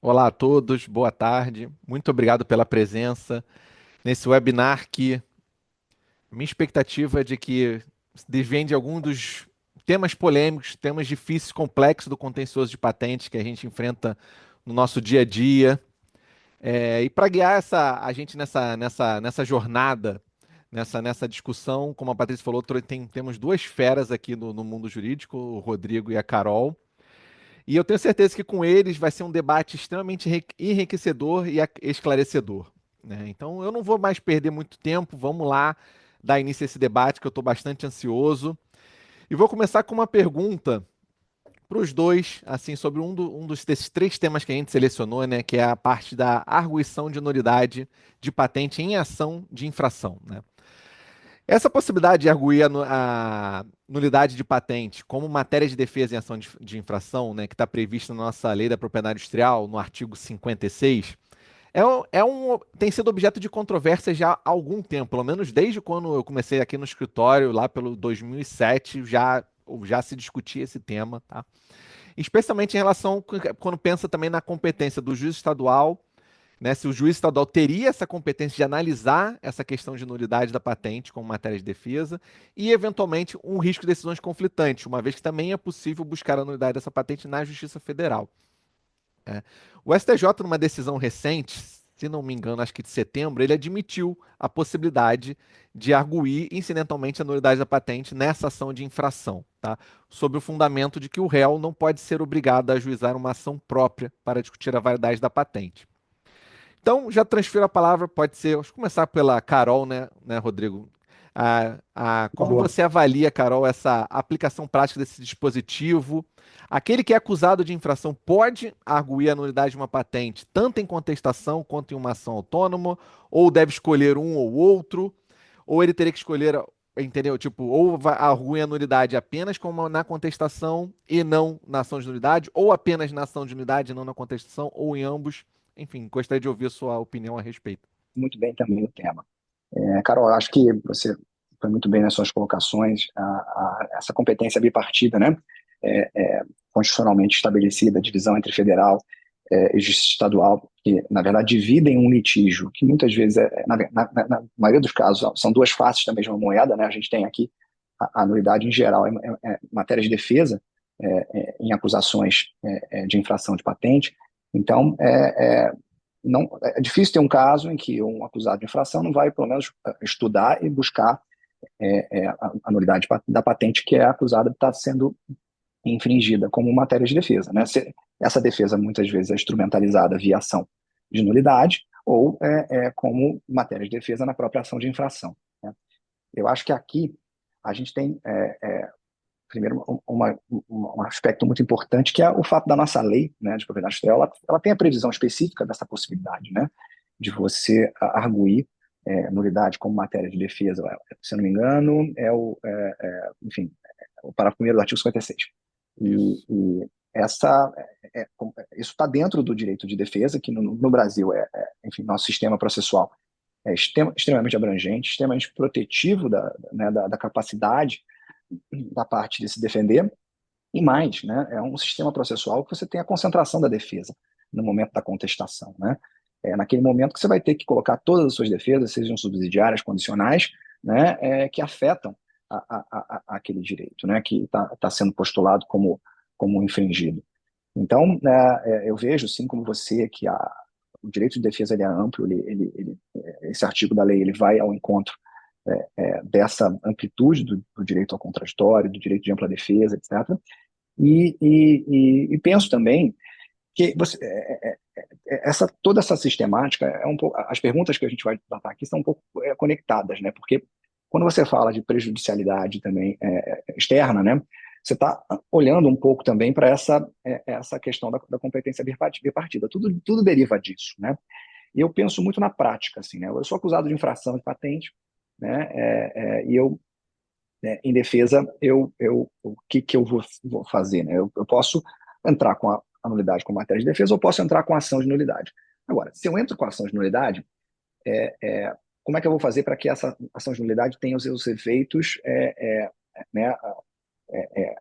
Olá a todos, boa tarde. Muito obrigado pela presença nesse webinar que minha expectativa é de que desvende algum dos temas polêmicos, temas difíceis, complexos do contencioso de patentes que a gente enfrenta no nosso dia a dia. E para guiar a gente nessa jornada, nessa discussão, como a Patrícia falou, temos duas feras aqui no mundo jurídico, o Rodrigo e a Carol. E eu tenho certeza que com eles vai ser um debate extremamente enriquecedor e esclarecedor, né? Então eu não vou mais perder muito tempo, vamos lá dar início a esse debate que eu estou bastante ansioso. E vou começar com uma pergunta para os dois, assim, sobre desses três temas que a gente selecionou, né? Que é a parte da arguição de nulidade de patente em ação de infração, né? Essa possibilidade de arguir a nulidade de patente como matéria de defesa em ação de infração, né, que está prevista na nossa Lei da Propriedade Industrial, no artigo 56, tem sido objeto de controvérsia já há algum tempo, pelo menos desde quando eu comecei aqui no escritório, lá pelo 2007, já se discutia esse tema, tá? Especialmente em relação quando pensa também na competência do juiz estadual, né, se o juiz estadual teria essa competência de analisar essa questão de nulidade da patente como matéria de defesa e, eventualmente, um risco de decisões conflitantes, uma vez que também é possível buscar a nulidade dessa patente na Justiça Federal, né? O STJ, numa decisão recente, se não me engano, acho que de setembro, ele admitiu a possibilidade de arguir incidentalmente a nulidade da patente nessa ação de infração, tá? Sob o fundamento de que o réu não pode ser obrigado a ajuizar uma ação própria para discutir a validade da patente. Então, já transfiro a palavra, pode ser, vamos começar pela Carol, né, Rodrigo? Por Como favor. você avalia, Carol, essa aplicação prática desse dispositivo? Aquele que é acusado de infração pode arguir a nulidade de uma patente, tanto em contestação quanto em uma ação autônoma, ou deve escolher um ou outro, ou ele teria que escolher, entendeu? Tipo, ou arguir a nulidade apenas como na contestação e não na ação de nulidade, ou apenas na ação de nulidade e não na contestação, ou em ambos. Enfim, gostaria de ouvir a sua opinião a respeito. Muito bem também o tema. Carol, acho que você foi muito bem nas suas colocações. Essa competência bipartida, né, é, é, constitucionalmente estabelecida, a divisão entre federal e justiça estadual, que, na verdade, dividem um litígio, que muitas vezes, na maioria dos casos, são duas faces da mesma moeda, né? A gente tem aqui a nulidade em geral, é matéria de defesa, em acusações de infração de patente. Então, não, é difícil ter um caso em que um acusado de infração não vai, pelo menos, estudar e buscar a nulidade da patente que é acusada de estar sendo infringida como matéria de defesa, né? Essa defesa muitas vezes é instrumentalizada via ação de nulidade ou como matéria de defesa na própria ação de infração, né? Eu acho que aqui a gente tem primeiro, um aspecto muito importante, que é o fato da nossa lei, né, de propriedade industrial, ela tem a previsão específica dessa possibilidade, né, de você arguir nulidade como matéria de defesa. Se eu não me engano, enfim, o parágrafo primeiro do artigo 56. Isso. E essa, isso está dentro do direito de defesa, que no Brasil enfim, nosso sistema processual é extremamente abrangente, extremamente protetivo da capacidade da parte de se defender, e mais, né, é um sistema processual que você tem a concentração da defesa no momento da contestação, né? É naquele momento que você vai ter que colocar todas as suas defesas, sejam subsidiárias, condicionais, né, que afetam aquele direito, né, que está sendo postulado como infringido. Então, eu vejo, assim como você, que o direito de defesa ele é amplo, esse artigo da lei ele vai ao encontro dessa amplitude do direito ao contraditório, do direito de ampla defesa, etc. E penso também que toda essa sistemática é um pouco, as perguntas que a gente vai tratar aqui são um pouco conectadas, né? Porque quando você fala de prejudicialidade também externa, né? Você está olhando um pouco também para essa questão da competência bipartida. Tudo deriva disso, né? E eu penso muito na prática, assim, né? Eu sou acusado de infração de patente, né? E eu em defesa, o que eu vou fazer? Né? Eu posso entrar com a nulidade com matéria de defesa ou posso entrar com a ação de nulidade. Agora, se eu entro com a ação de nulidade, como é que eu vou fazer para que essa ação de nulidade tenha os seus efeitos né, é, é,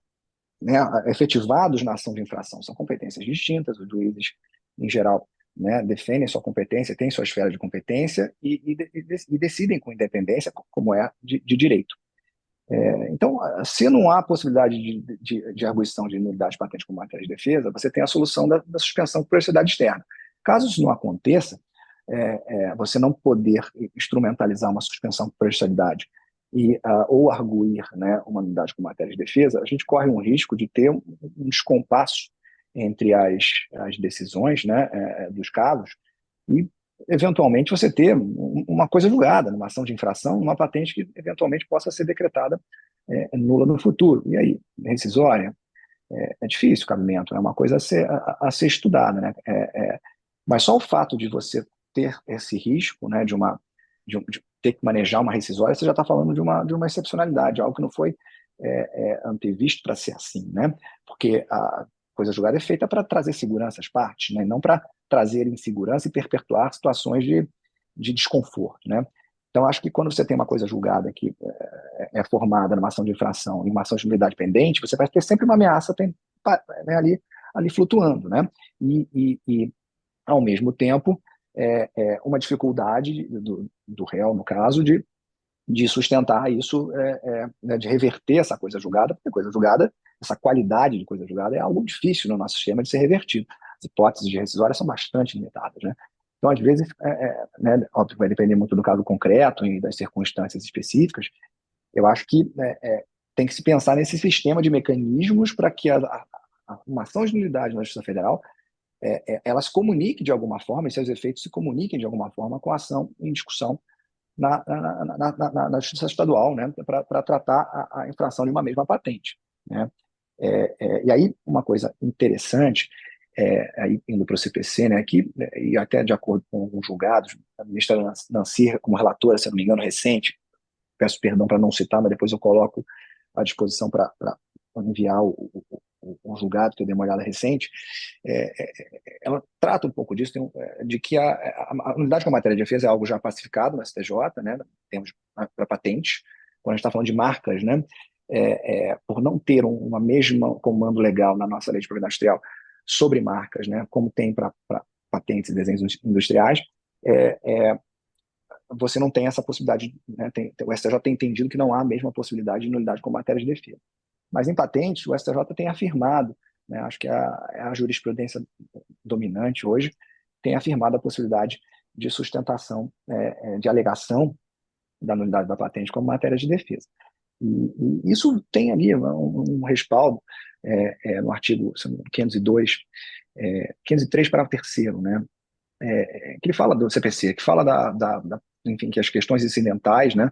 né, efetivados na ação de infração? São competências distintas, os juízes em geral, né, defendem sua competência, têm sua esfera de competência e decidem com independência como é de direito. Então, se não há possibilidade de arguição de nulidade patente como matéria de defesa, você tem a solução da suspensão por periodicidade externa. Caso isso não aconteça, você não poder instrumentalizar uma suspensão por periodicidade ou arguir, né, uma nulidade com matéria de defesa, a gente corre um risco de ter um descompasso entre as decisões, né, dos casos e, eventualmente, você ter uma coisa julgada, numa ação de infração, uma patente que, eventualmente, possa ser decretada nula no futuro. E aí, rescisória? É difícil o cabimento, é uma coisa a ser estudada, né? Mas só o fato de você ter esse risco, né, de ter que manejar uma rescisória, você já está falando de uma excepcionalidade, algo que não foi antevisto para ser assim, né? Porque a coisa julgada é feita para trazer segurança às partes, né? Não para trazer insegurança e perpetuar situações de desconforto, né? Então, acho que quando você tem uma coisa julgada que é formada numa ação de infração e uma ação de nulidade pendente, você vai ter sempre uma ameaça né, ali flutuando, né? E, ao mesmo tempo, uma dificuldade do réu, no caso, de sustentar isso, né, de reverter essa coisa julgada, porque coisa julgada, essa qualidade de coisa julgada é algo difícil no nosso sistema de ser revertido. As hipóteses de rescisória são bastante limitadas, né? Então, às vezes, né, óbvio, vai depender muito do caso concreto e das circunstâncias específicas. Eu acho que tem que se pensar nesse sistema de mecanismos para que uma ação de nulidade na Justiça Federal ela se comunique de alguma forma, e seus efeitos se comuniquem de alguma forma com a ação em discussão na Justiça Estadual, né, para tratar a infração de uma mesma patente, né? E aí, uma coisa interessante, aí indo para o CPC, né, aqui, e até de acordo com alguns julgados, a ministra Nancy, como relatora, se não me engano, recente, peço perdão para não citar, mas depois eu coloco à disposição para enviar o julgado, que eu dei uma olhada recente, ela trata um pouco disso, de que a unidade com a matéria de defesa é algo já pacificado no STJ, né, temos para patentes, quando a gente está falando de marcas, né, por não ter uma mesma comando legal na nossa lei de propriedade industrial sobre marcas, né, como tem para patentes e desenhos industriais, você não tem essa possibilidade, né, o STJ tem entendido que não há a mesma possibilidade de nulidade com matéria de defesa. Mas em patentes, o STJ tem afirmado, né, acho que a jurisprudência dominante hoje, tem afirmado a possibilidade de sustentação, de alegação da nulidade da patente como matéria de defesa. E isso tem ali um respaldo no artigo 502, 503, parágrafo 3º, né, que ele fala do CPC, que fala enfim, que as questões incidentais, né,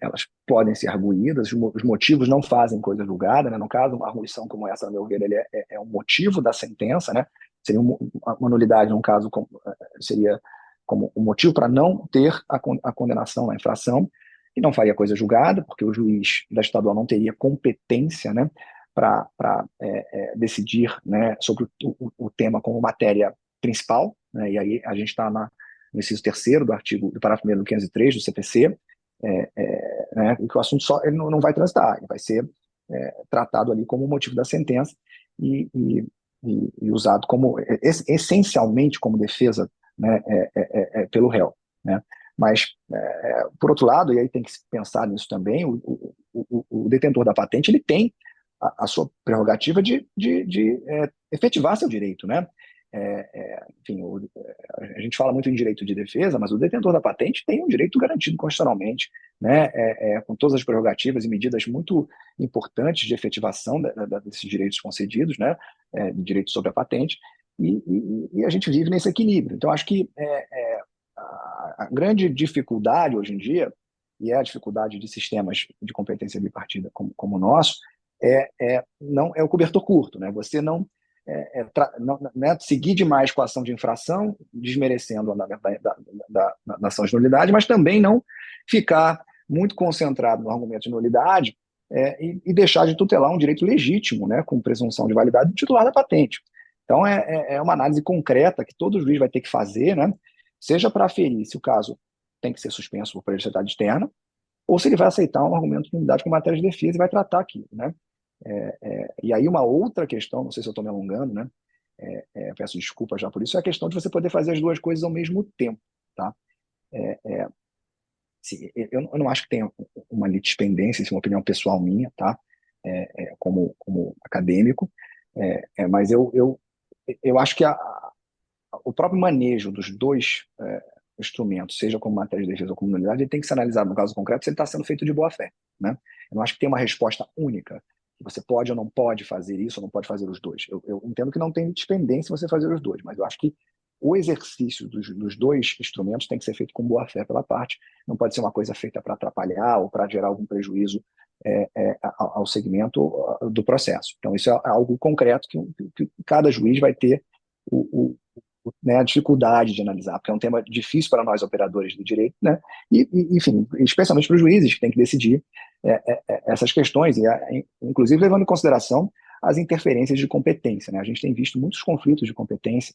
elas podem ser arguídas, os motivos não fazem coisa julgada, né? No caso, uma arguição como essa, a meu ver, ele é um motivo da sentença, né? Seria uma nulidade, num caso, seria como um motivo para não ter a condenação na infração, e não faria coisa julgada, porque o juiz da estadual não teria competência, né, para decidir, né, sobre o tema como matéria principal, né? E aí a gente está no inciso 3º do parágrafo 1º do 503 do CPC, né, e que o assunto só ele não vai transitar, ele vai ser tratado ali como motivo da sentença e usado como essencialmente como defesa, né, pelo réu, né? Mas, por outro lado, e aí tem que se pensar nisso também, o detentor da patente ele tem a sua prerrogativa de efetivar seu direito, né? Enfim, a gente fala muito em direito de defesa, mas o detentor da patente tem um direito garantido constitucionalmente, né, com todas as prerrogativas e medidas muito importantes de efetivação desses direitos concedidos, né, de direito sobre a patente, e a gente vive nesse equilíbrio. Então, acho que a grande dificuldade hoje em dia, e é a dificuldade de sistemas de competência bipartida como o nosso, não é o cobertor curto, né? Você não né, seguir demais com a ação de infração, desmerecendo da ação de nulidade, mas também não ficar muito concentrado no argumento de nulidade e deixar de tutelar um direito legítimo, né, com presunção de validade do titular da patente. Então, uma análise concreta que todo juiz vai ter que fazer, né, seja para aferir se o caso tem que ser suspenso por periodicidade externa, ou se ele vai aceitar um argumento de nulidade com matéria de defesa e vai tratar aquilo, né? E aí uma outra questão, não sei se eu estou me alongando, né? peço desculpa já por isso, é a questão de você poder fazer as duas coisas ao mesmo tempo, tá? Eu não acho que tenha uma litispendência, isso é uma opinião pessoal minha, tá? Como acadêmico, mas eu acho que o próprio manejo dos dois instrumentos, seja como matéria de defesa ou como nulidade, ele tem que ser analisado no caso concreto se ele está sendo feito de boa fé, né? Eu não acho que tem uma resposta única, que você pode ou não pode fazer isso ou não pode fazer os dois. Eu entendo que não tem dependência você fazer os dois, mas eu acho que o exercício dos dois instrumentos tem que ser feito com boa fé pela parte, não pode ser uma coisa feita para atrapalhar ou para gerar algum prejuízo ao segmento do processo. Então, isso é algo concreto que cada juiz vai ter o, né, a dificuldade de analisar, porque é um tema difícil para nós operadores do direito, né? Enfim, especialmente para os juízes que têm que decidir essas questões, inclusive levando em consideração as interferências de competência, né? A gente tem visto muitos conflitos de competência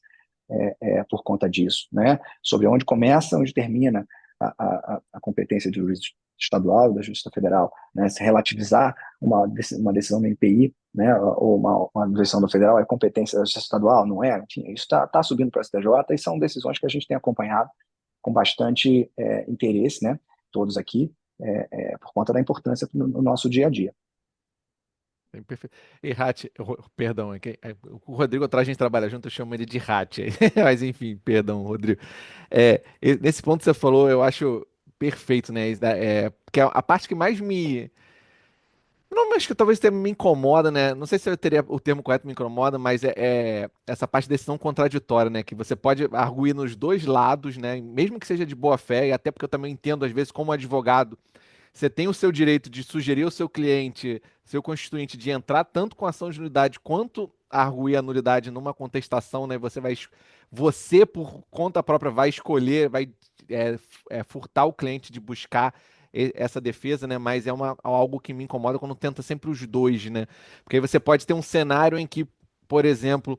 por conta disso, né? Sobre onde começa, onde termina a competência do juiz estadual e da Justiça Federal, né? Se relativizar uma decisão da MPI, né? Ou uma decisão do federal é competência da Justiça Estadual, não é? Enfim, isso está subindo para o STJ e são decisões que a gente tem acompanhado com bastante interesse, né? Todos aqui, por conta da importância no nosso dia a dia. Perfeito. E Hat, perdão, o Rodrigo atrás a gente trabalha junto, eu chamo ele de Hat, mas enfim, perdão, Rodrigo. Nesse ponto que você falou, eu acho perfeito, né? Porque a parte que mais me. Não, mas que talvez me incomoda, né? Não sei se eu teria o termo correto me incomoda, mas é essa parte de decisão contraditória, né? Que você pode arguir nos dois lados, né? Mesmo que seja de boa fé, e até porque eu também entendo, às vezes, como advogado. Você tem o seu direito de sugerir ao seu cliente, seu constituinte, de entrar tanto com ação de nulidade quanto arguir a nulidade numa contestação, né? Você por conta própria vai escolher, vai furtar o cliente de buscar essa defesa, né? Mas algo que me incomoda quando tenta sempre os dois, né? Porque aí você pode ter um cenário em que, por exemplo,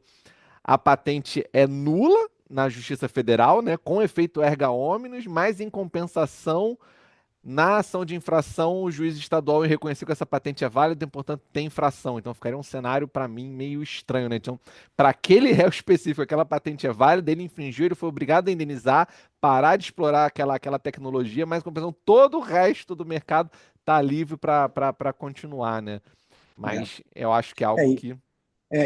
a patente é nula na Justiça Federal, né? Com efeito erga omnes, mas em compensação na ação de infração, o juiz estadual reconheceu que essa patente é válida e, portanto, tem infração. Então, ficaria um cenário, para mim, meio estranho, né? Então, para aquele réu específico, aquela patente é válida, ele infringiu, ele foi obrigado a indenizar, parar de explorar aquela tecnologia, mas, com compensação, todo o resto do mercado está livre para continuar, né? Mas eu acho que é algo É, que.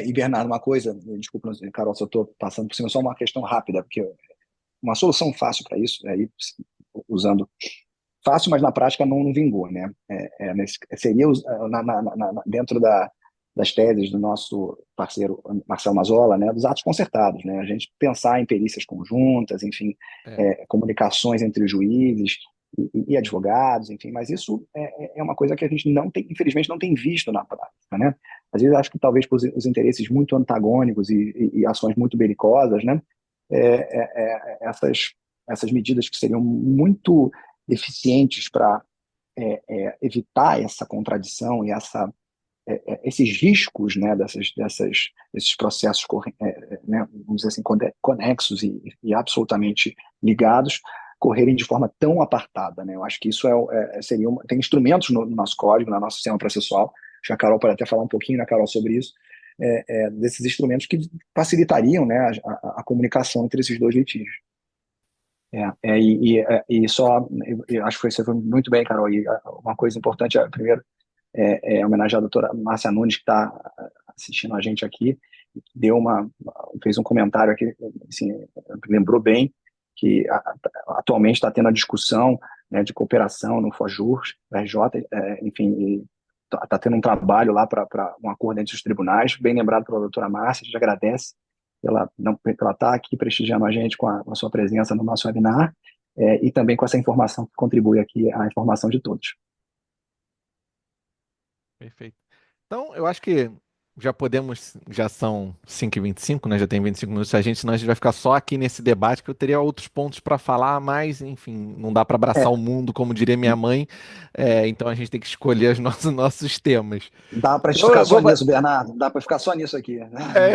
e Bernardo, uma coisa, desculpa, Carol, se eu estou passando por cima, só uma questão rápida, porque uma solução fácil para isso, usando fácil, mas na prática não vingou, né? Seria dentro das teses do nosso parceiro Marcelo Mazzola, né? Dos atos concertados, né? A gente pensar em perícias conjuntas, enfim, É, comunicações entre juízes e advogados, enfim, mas isso é uma coisa que a gente não tem, infelizmente, não tem visto na prática, né? Às vezes acho que talvez por os interesses muito antagônicos e ações muito belicosas, né? Essas medidas que seriam muito eficientes para evitar essa contradição e esses riscos, né, desses processos, né, vamos dizer assim, conexos e absolutamente ligados, correrem de forma tão apartada, né? Eu acho que isso seria tem instrumentos no nosso código, no nosso sistema processual. Acho que a Carol pode até falar um pouquinho, né, Carol, sobre isso, desses instrumentos que facilitariam, né, a comunicação entre esses dois litígios. E só, eu acho que você foi muito bem, Carol. E uma coisa importante, primeiro, homenagear a doutora Márcia Nunes, que está assistindo a gente aqui, fez um comentário aqui, assim, lembrou bem que atualmente está tendo a discussão, né, de cooperação no FOJUR, RJ, enfim, está tendo um trabalho lá para um acordo entre os tribunais, bem lembrado pela doutora Márcia, a gente agradece pela estar aqui prestigiando a gente com a sua presença no nosso webinar, e também com essa informação que contribui aqui à informação de todos. perfeito. Então, eu acho que já são 5h25, né? Já tem 25 minutos. Senão a gente vai ficar só aqui nesse debate, que eu teria outros pontos para falar, mas, enfim, não dá para abraçar o É, mundo, como diria minha mãe. Então a gente tem que escolher os nossos temas. dá para Então ficar eu só vou. nisso, Bernardo, dá para ficar só nisso aqui.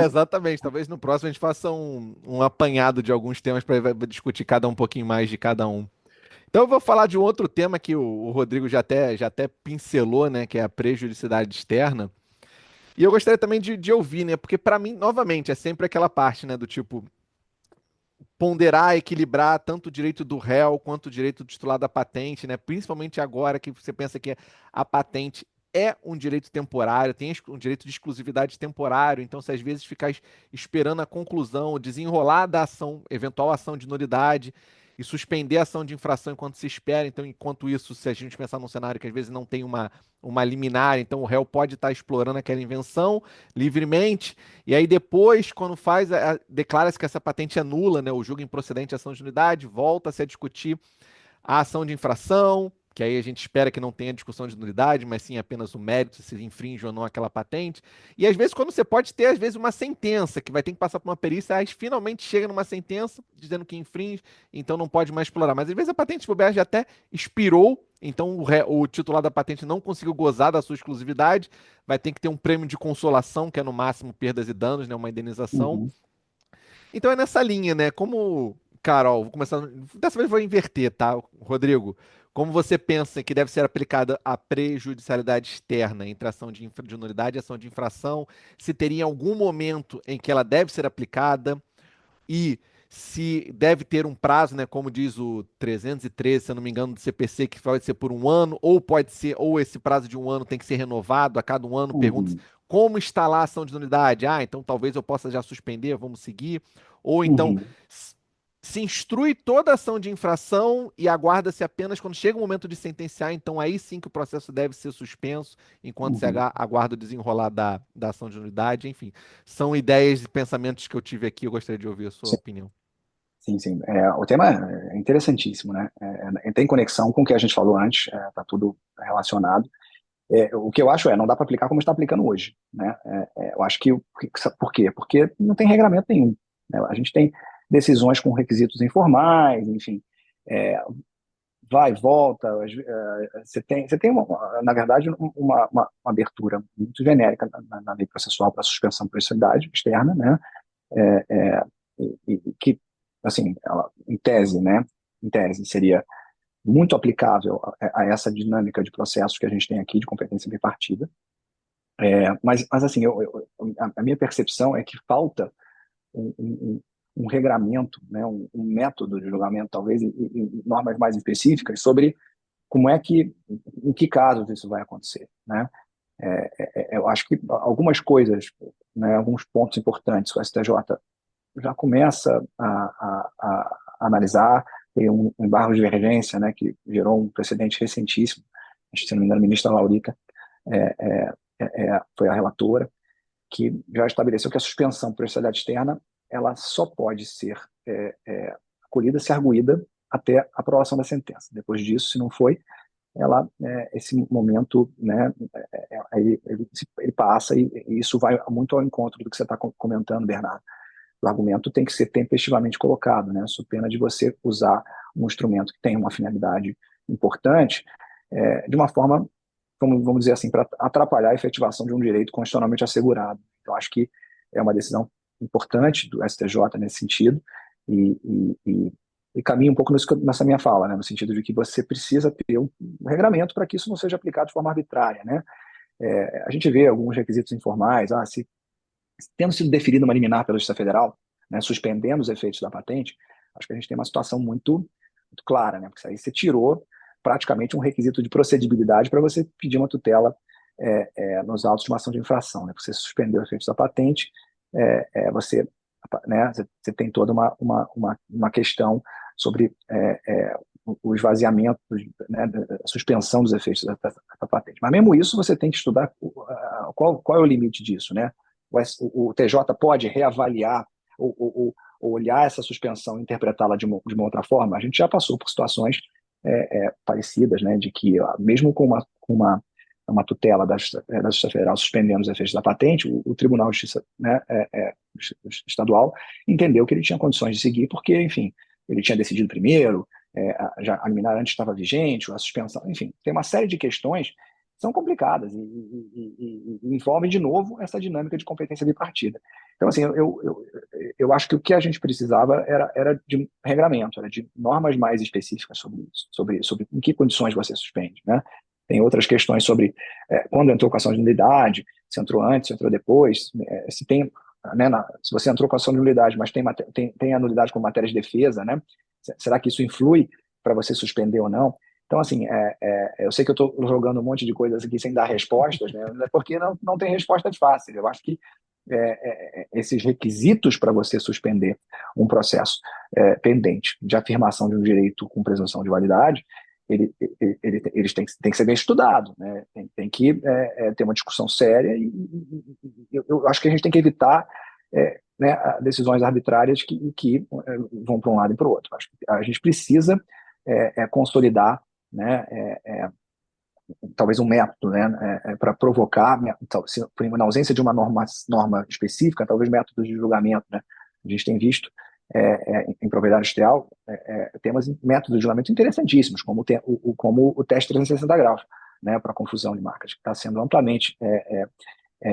Exatamente. Talvez no próximo a gente faça um apanhado de alguns temas para discutir cada um pouquinho mais de cada um. Então eu vou falar de um outro tema que o Rodrigo já até pincelou, né? Que é a prejudicialidade externa. E eu gostaria também de ouvir, né? Porque para mim, novamente, é sempre aquela parte, né? Do tipo, ponderar, equilibrar tanto o direito do réu quanto o direito do titular da patente, né? Principalmente agora que você pensa que a patente é um direito temporário, tem um direito de exclusividade temporário, então se às vezes ficar esperando a conclusão, desenrolar da ação, eventual ação de nulidade e suspender a ação de infração enquanto se espera, então enquanto isso, se a gente pensar num cenário que às vezes não tem uma liminar, então o réu pode estar explorando aquela invenção livremente, e aí depois, quando faz, declara-se que essa patente é nula, né, o julga improcedente a ação de nulidade, volta-se a discutir a ação de infração, que aí a gente espera que não tenha discussão de nulidade, mas sim apenas o mérito, se infringe ou não aquela patente. E às vezes, quando você pode ter, às vezes, uma sentença, que vai ter que passar por uma perícia, aí finalmente chega numa sentença dizendo que infringe, então não pode mais explorar. Mas às vezes a patente de bobeira já até expirou, então o titular da patente não conseguiu gozar da sua exclusividade, vai ter que ter um prêmio de consolação, que é no máximo perdas e danos, né, uma indenização. Uhum, Então é nessa linha, né? Como, Carol, vou começar. Dessa vez eu vou inverter, tá, Rodrigo? Como você pensa que deve ser aplicada a prejudicialidade externa entre ação de nulidade e ação de infração? Se teria algum momento em que ela deve ser aplicada e se deve ter um prazo, né? Como diz o 313, se eu não me engano, do CPC, que pode ser por um ano, ou pode ser, ou esse prazo de um ano tem que ser renovado a cada um ano. Pergunta uhum, como está lá a ação de nulidade. Ah, então talvez eu possa já suspender, vamos seguir. Ou então uhum, se instrui toda a ação de infração e aguarda-se apenas quando chega o momento de sentenciar, então aí sim que o processo deve ser suspenso, enquanto se uhum. aguarda o desenrolar da ação de nulidade, enfim. São ideias e pensamentos que eu tive aqui, eu gostaria de ouvir a sua Sim, opinião. sim. Sim. O tema é interessantíssimo, né? Tem conexão com o que a gente falou antes, tá tudo relacionado. O que eu acho não dá para aplicar como está aplicando hoje, né? Eu acho que, por quê? Porque não tem regramento nenhum, né? A gente tem decisões com requisitos informais, enfim, é, vai e volta. Você tem na verdade, uma abertura muito genérica na lei processual para suspensão de processualidade externa, né? É, é, que, assim, ela, em tese, né? Em tese, seria muito aplicável a essa dinâmica de processos que a gente tem aqui de competência bipartida. Mas assim, a minha percepção é que falta um regramento, né, um método de julgamento, talvez, e normas mais específicas sobre como é que, em que casos isso vai acontecer, né? Eu acho que algumas coisas, né, alguns pontos importantes que o STJ já começa a analisar, tem um embargo de divergência, né, que gerou um precedente recentíssimo, acho que, se não me engano, a ministra Laurica é, é, foi a relatora, que já estabeleceu que a suspensão por processualidade externa ela só pode ser acolhida se arguída até a aprovação da sentença. Depois disso, se não foi, esse momento, né, ele passa e isso vai muito ao encontro do que você está comentando, Bernardo. O argumento tem que ser tempestivamente colocado, né, sob pena de você usar um instrumento que tem uma finalidade importante, de uma forma, vamos dizer assim, para atrapalhar a efetivação de um direito constitucionalmente assegurado. Então, acho que é uma decisão importante do STJ nesse sentido, e, e caminha um pouco nessa minha fala, né, no sentido de que você precisa ter um regramento para que isso não seja aplicado de forma arbitrária, né? A gente vê alguns requisitos informais, se tendo sido deferida uma liminar pela Justiça Federal, né, suspendendo os efeitos da patente, acho que a gente tem uma situação muito clara, né? Porque aí você tirou praticamente um requisito de procedibilidade para você pedir uma tutela nos autos de uma ação de infração, né? Você suspendeu os efeitos da patente, você, né, você tem toda uma questão sobre o esvaziamento, né, a suspensão dos efeitos da patente. Mas mesmo isso você tem que estudar qual é o limite disso, né? O TJ pode reavaliar ou olhar essa suspensão e interpretá-la de uma outra forma. A gente já passou por situações parecidas, né, de que mesmo com uma tutela da Justiça Federal suspendendo os efeitos da patente, o Tribunal de Justiça, né, estadual entendeu que ele tinha condições de seguir porque, enfim, ele tinha decidido primeiro, a liminar antes estava vigente, a suspensão, enfim, tem uma série de questões são complicadas e envolvem, de novo, essa dinâmica de competência bipartida. Então, assim, eu acho que o que a gente precisava era de regramento, era de normas mais específicas sobre isso, sobre em que condições você suspende, né? Tem outras questões sobre quando entrou com ação de nulidade, se entrou antes, se entrou depois, se tem, né, se você entrou com ação de nulidade, mas tem a nulidade como matéria de defesa, né? Será que isso influi para você suspender ou não? Então, assim, eu sei que eu estou jogando um monte de coisas aqui sem dar respostas, né? Porque não tem respostas fáceis. Eu acho que esses requisitos para você suspender um processo pendente de afirmação de um direito com presunção de validade, eles têm que ser bem estudados, né? Tem que ter uma discussão séria eu acho que a gente tem que evitar né, decisões arbitrárias que vão para um lado e para o outro. Acho que a gente precisa consolidar, né, talvez um método, né, para provocar, na ausência de uma norma específica, talvez métodos de julgamento, né? A gente tem visto em propriedade industrial temos métodos de julgamento interessantíssimos, como o teste 360 graus, né, para confusão de marcas, que está sendo amplamente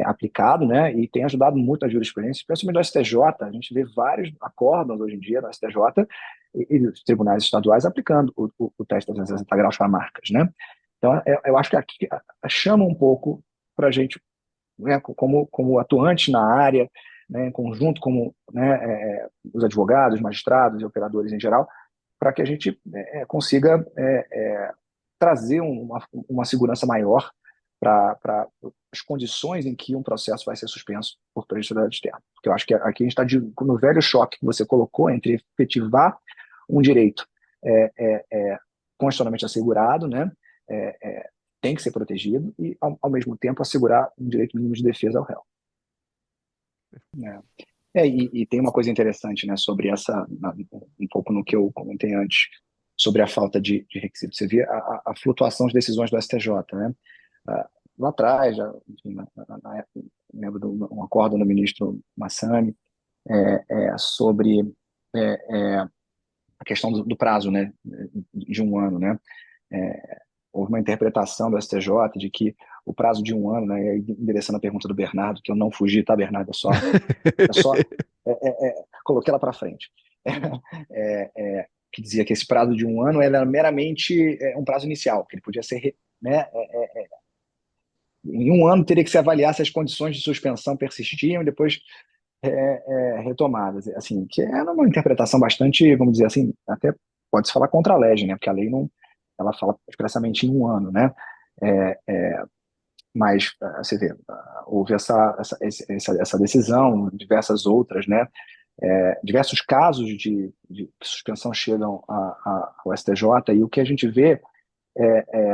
aplicado, né, e tem ajudado muito a jurisprudência, especialmente do STJ. A gente vê vários acórdãos hoje em dia no STJ e os tribunais estaduais aplicando o teste 360 graus para marcas, né? Então, eu acho que aqui chama um pouco para a gente, né, como atuante na área, né, em conjunto com, né, os advogados, magistrados e operadores em geral, para que a gente consiga trazer uma segurança maior para as condições em que um processo vai ser suspenso por prejudicialidade externa. Porque eu acho que aqui a gente está no velho choque que você colocou entre efetivar um direito constitucionalmente assegurado, né, tem que ser protegido e, ao mesmo tempo, assegurar um direito mínimo de defesa ao réu. E tem uma coisa interessante, né, sobre um pouco no que eu comentei antes, sobre a falta de requisitos. Você vê a flutuação de decisões do STJ, né? Lá atrás, enfim, na época, lembro de um acordo do ministro Massami sobre a questão do prazo, né, de um ano, né? Houve uma interpretação do STJ de que o prazo de um ano, né, endereçando a pergunta do Bernardo, que eu não fugi, tá, Bernardo? Eu só coloquei ela para frente. Que dizia que esse prazo de um ano era meramente um prazo inicial, que ele podia ser, né, em um ano teria que se avaliar se as condições de suspensão persistiam e depois retomadas. Assim, que é uma interpretação bastante, vamos dizer assim, até pode-se falar contra a lei, né, porque a lei não, ela fala expressamente em um ano, né? Mas você vê, houve essa decisão, diversas outras, né? Diversos casos de suspensão chegam ao STJ, e o que a gente vê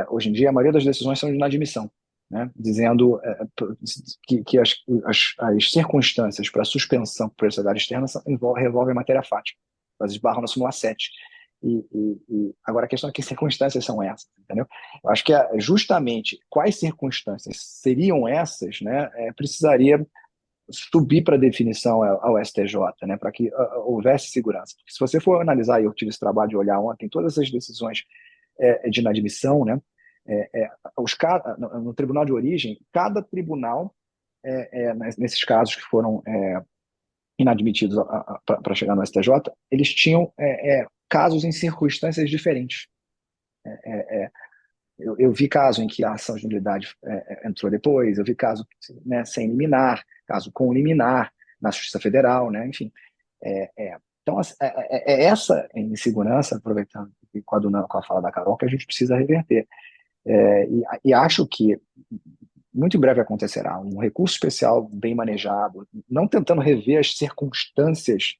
hoje em dia, a maioria das decisões são de inadmissão, né? Dizendo que as circunstâncias para suspensão por prioridade externa revolvem a matéria fática. Elas esbarram na súmula 7. Agora a questão é que circunstâncias são essas, entendeu? Eu acho que justamente quais circunstâncias seriam essas, né, precisaria subir para definição ao STJ, né, para que houvesse segurança. Porque se você for analisar, e eu tive esse trabalho de olhar ontem, todas essas decisões de inadmissão, né, no tribunal de origem, cada tribunal, nesses casos que foram inadmitidos para chegar no STJ, eles tinham casos em circunstâncias diferentes. Eu vi caso em que a ação de nulidade entrou depois, eu vi caso, né, sem liminar, caso com liminar na Justiça Federal, né, enfim. Então, essa insegurança, aproveitando com a fala da Carol, que a gente precisa reverter. E acho que muito em breve acontecerá um recurso especial bem manejado, não tentando rever as circunstâncias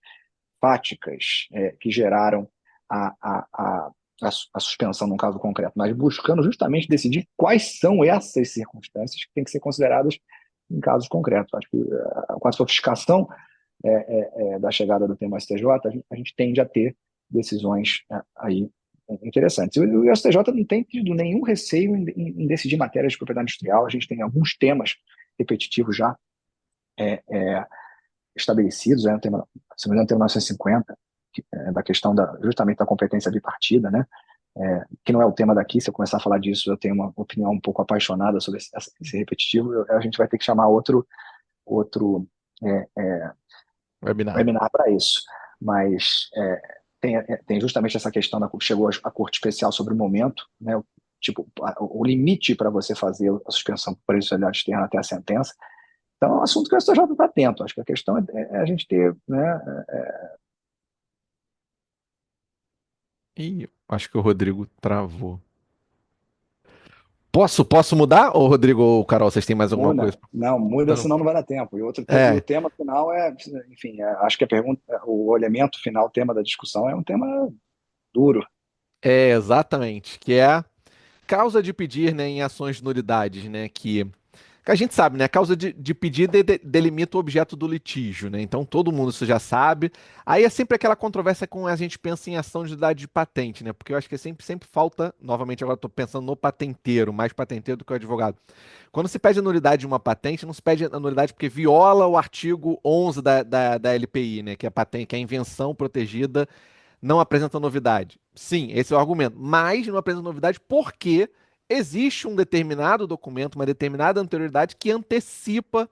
fáticas que geraram a suspensão num caso concreto, mas buscando justamente decidir quais são essas circunstâncias que têm que ser consideradas em casos concretos. Acho que com a sofisticação da chegada do tema STJ, a gente tende a ter decisões aí interessantes. E o STJ não tem tido nenhum receio em decidir matérias de propriedade industrial. A gente tem alguns temas repetitivos já estabelecidos, né? Se não me engano, tem o 950, da questão justamente da competência bipartida, né? Que não é o tema daqui. Se eu começar a falar disso, eu tenho uma opinião um pouco apaixonada sobre esse repetitivo. A gente vai ter que chamar outro Webinar. webinar para isso. Mas tem justamente essa questão chegou a Corte Especial sobre o momento, né? tipo, o limite para você fazer a suspensão por prejudicialidade externa até a sentença. Então, é um assunto que o STJ está atento. Acho que a questão é a gente ter, né, Ih, acho que o Rodrigo travou. Posso mudar? Ô, Rodrigo ou Carol, vocês têm mais alguma coisa? muda. Não, muda, Então, senão não vai dar tempo. E, outro, e o é, tema final enfim, acho que a pergunta, o elemento final, o tema da discussão é um tema duro. exatamente, que é a causa de pedir, né, em ações de nulidades, né, que a gente sabe, né? A causa de pedir delimita o objeto do litígio, né? Então todo mundo isso já sabe. Aí é sempre aquela controvérsia com a gente pensa em ação de nulidade de patente, né? Porque eu acho que sempre falta, novamente agora estou pensando no patenteiro, mais patenteiro do que o advogado. Quando se pede a nulidade de uma patente, não se pede a nulidade porque viola o artigo 11 da LPI, né? Que é a patente, que é a invenção protegida não apresenta novidade. Sim, esse é o argumento. Mas não apresenta novidade porque existe um determinado documento, uma determinada anterioridade que antecipa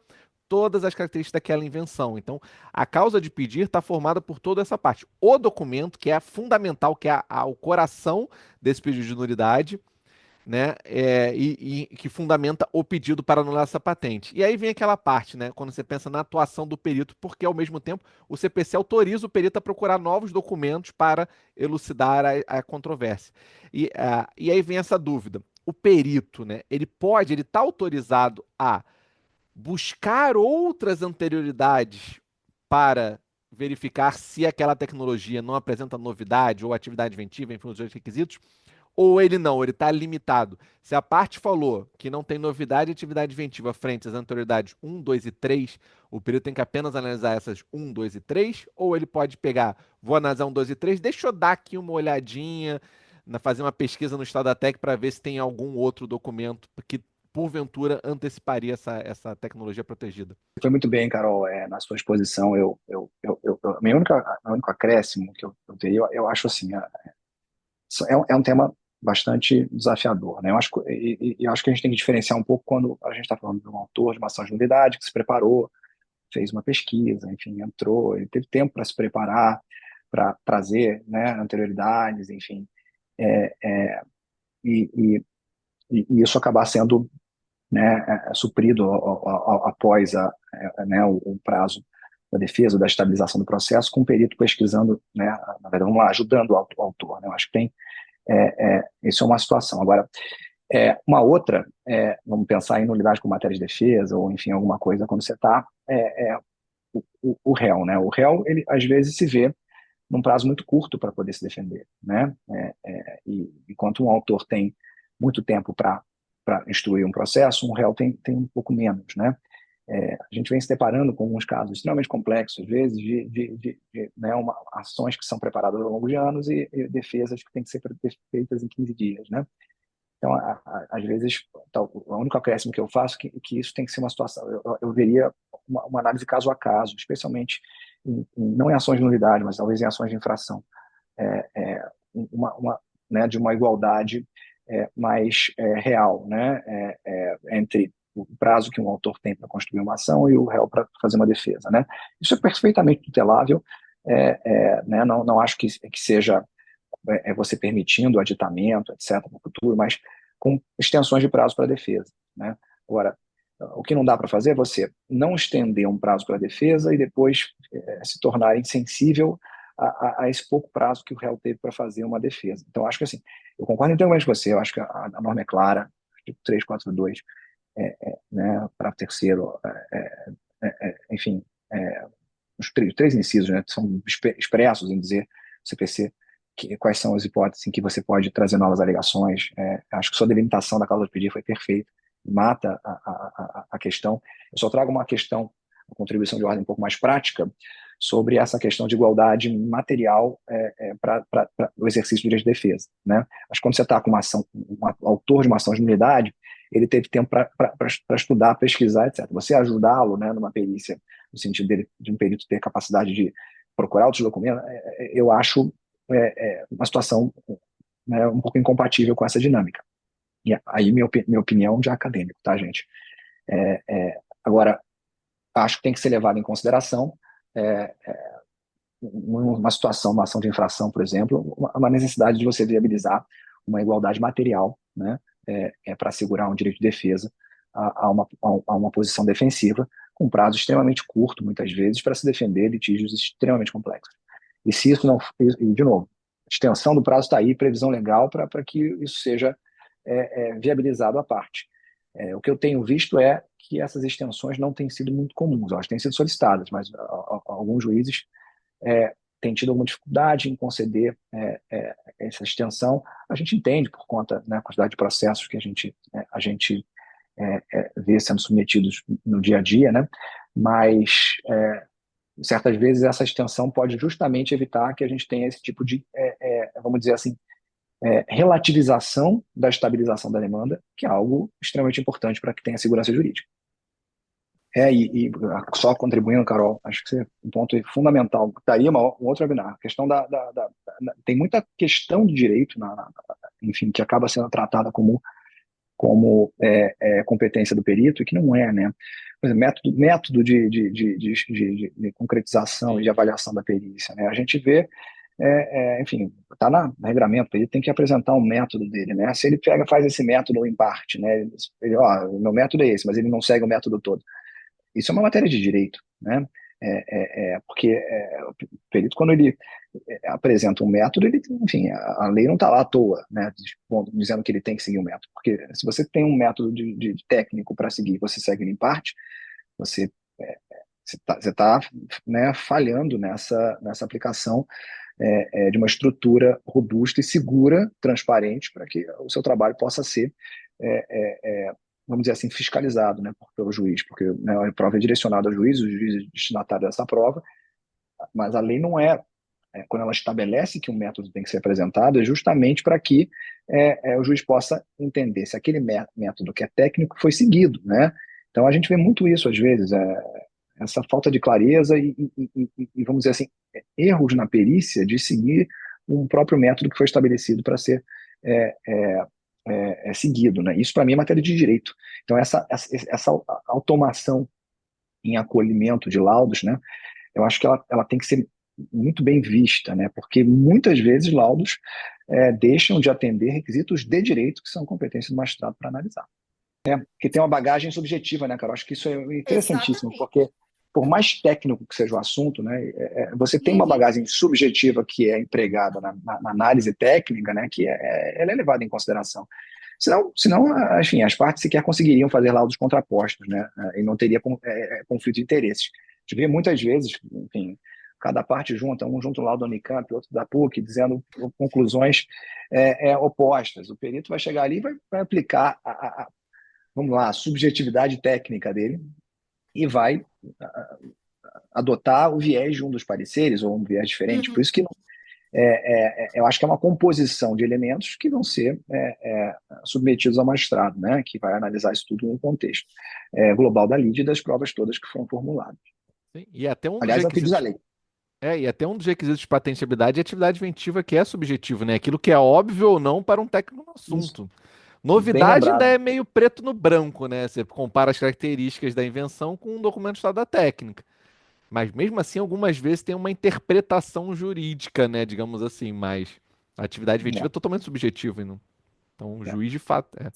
todas as características daquela invenção. Então, a causa de pedir está formada por toda essa parte. O documento, que é fundamental, que é o coração desse pedido de nulidade, né? E que fundamenta o pedido para anular essa patente. E aí vem aquela parte, né? Quando você pensa na atuação do perito, porque ao mesmo tempo o CPC autoriza o perito a procurar novos documentos para elucidar a controvérsia. E aí vem essa dúvida. O perito, né? Ele está autorizado a buscar outras anterioridades para verificar se aquela tecnologia não apresenta novidade ou atividade inventiva, enfim, os dois requisitos, ou ele não, ele está limitado. Se a parte falou que não tem novidade e atividade inventiva frente às anterioridades 1, 2 e 3, o perito tem que apenas analisar essas 1, 2 e 3, ou ele pode pegar, vou analisar 1, 2 e 3, deixa eu dar aqui uma olhadinha, fazer uma pesquisa no Estadotec para ver se tem algum outro documento que, porventura, anteciparia essa tecnologia protegida. Foi muito bem, Carol, na sua exposição. Meu único acréscimo que eu teria, eu acho assim, é um tema bastante desafiador, né? Eu acho que a gente tem que diferenciar um pouco quando a gente está falando de um autor de uma ação de nulidade que se preparou, fez uma pesquisa, enfim, entrou, ele teve tempo para se preparar, para trazer, né, anterioridades, enfim, é, é, e, e, e isso acabar sendo, né, suprido após né, o prazo da defesa, da estabilização do processo, com o perito pesquisando, né, na verdade, vamos lá, ajudando o autor, né? Eu acho que tem isso é uma situação. Agora, uma outra, vamos pensar em nulidade com matéria de defesa, ou enfim, alguma coisa, quando você está, o réu, né? O réu, ele às vezes se vê num prazo muito curto para poder se defender, né? E enquanto um autor tem muito tempo para instruir um processo, um réu tem um pouco menos, né? A gente vem se deparando com alguns casos extremamente complexos, às vezes, né, ações que são preparadas ao longo de anos e defesas que têm que ser feitas em 15 dias, né? Então, às vezes, o único acréscimo que eu faço é que isso tem que ser uma situação. Eu veria uma análise caso a caso, especialmente não em ações de nulidade, mas talvez em ações de infração, é, é, né, de uma igualdade mais real, né, entre o prazo que um autor tem para construir uma ação e o réu para fazer uma defesa, né? Isso é perfeitamente tutelável, né? Não acho que seja você permitindo o aditamento, etc., no futuro, mas com extensões de prazo para a defesa, né? Agora, o que não dá para fazer é você não estender um prazo para a defesa e depois se tornar insensível a esse pouco prazo que o réu teve para fazer uma defesa. Então, acho que assim, eu concordo integralmente com você, eu acho que a norma é clara, tipo 342, né, para terceiro, enfim, os três incisos, né, são expressos em dizer CPC quais são as hipóteses em que você pode trazer novas alegações. Acho que sua delimitação da causa de pedir foi perfeita, mata a questão. Eu só trago uma questão, uma contribuição de ordem um pouco mais prática, sobre essa questão de igualdade material para o exercício do direito de defesa, né? Acho que quando você está com uma ação, um autor de uma ação de nulidade, ele teve tempo para estudar, pesquisar, etc. Você ajudá-lo, né, numa perícia, no sentido de um perito ter capacidade de procurar outros documentos, eu acho uma situação, né, um pouco incompatível com essa dinâmica. E aí, minha opinião de acadêmico, tá, gente? Agora, acho que tem que ser levado em consideração uma situação, uma ação de infração, por exemplo, uma necessidade de você viabilizar uma igualdade material, né, para assegurar um direito de defesa a uma posição defensiva, com prazo extremamente curto, muitas vezes, para se defender litígios extremamente complexos. E se isso não. E, de novo, extensão do prazo está aí, previsão legal para que isso seja viabilizado à parte. O que eu tenho visto é que essas extensões não têm sido muito comuns, elas têm sido solicitadas, mas alguns juízes têm tido alguma dificuldade em conceder essa extensão. A gente entende por conta da quantidade de processos que a gente vê sendo submetidos no dia a dia, né? Mas certas vezes essa extensão pode justamente evitar que a gente tenha esse tipo de, vamos dizer assim, relativização da estabilização da demanda, que é algo extremamente importante para que tenha segurança jurídica. E só contribuindo, Carol, acho que um ponto fundamental, daria um outro webinar, a questão tem muita questão de direito, enfim, que acaba sendo tratada como competência do perito, e que não é, né? Por exemplo, método de concretização e de avaliação da perícia, né? A gente vê, enfim, está no regramento, ele tem que apresentar um método dele, né? Se ele faz esse método em parte, né? O meu método é esse, mas ele não segue o método todo. Isso é uma matéria de direito, né? Porque o perito, quando ele apresenta um método, ele, enfim, a lei não está lá à toa, né? Dizendo que ele tem que seguir um método. Porque se você tem um método de técnico para seguir, você segue ele em parte, você está né, falhando nessa aplicação de uma estrutura robusta e segura, transparente, para que o seu trabalho possa ser vamos dizer assim, fiscalizado, né, pelo juiz, porque, né, a prova é direcionada ao juiz, o juiz é destinatário dessa prova, mas a lei não quando ela estabelece que um método tem que ser apresentado, é justamente para que o juiz possa entender se aquele método que é técnico foi seguido, né? Então a gente vê muito isso às vezes, essa falta de clareza e vamos dizer assim, erros na perícia de seguir um próprio método que foi estabelecido para ser é, é, seguido, né? Isso para mim é matéria de direito. Então essa automação em acolhimento de laudos, né? Eu acho que ela tem que ser muito bem vista, né? Porque muitas vezes laudos deixam de atender requisitos de direito que são competência do magistrado para analisar. Que tem uma bagagem subjetiva, né, cara? Eu acho que isso é interessantíssimo, Exatamente. porque por mais técnico que seja o assunto, né, você tem uma Uhum. bagagem subjetiva que é empregada na análise técnica, né, que ela é levada em consideração. Senão, enfim, as partes sequer conseguiriam fazer laudos contrapostos, né, e não teria conflito de interesses. A gente vê muitas vezes, enfim, cada parte junta, um junta o laudo da Unicamp, outro da PUC, dizendo conclusões opostas. O perito vai chegar ali e vai aplicar vamos lá, a subjetividade técnica dele e vai adotar o viés de um dos pareceres ou um viés diferente. Por Uhum. isso que eu acho que é uma composição de elementos que vão ser submetidos ao magistrado, né, que vai analisar isso tudo no contexto global da lide e das provas todas que foram formuladas. Sim, e até um dos Aliás, é o que diz a requisitos. lei. E até um dos requisitos de patentabilidade é a atividade inventiva, que é subjetivo, né? Aquilo que é óbvio ou não para um técnico no Isso, assunto. bem Novidade ainda lembrado. é meio preto no branco, né? Você compara as características da invenção com um documento de estado da técnica. Mas mesmo assim, algumas vezes tem uma interpretação jurídica, né? Digamos assim, mas a atividade inventiva É, é totalmente subjetiva, não? Então, o é. juiz de fato é.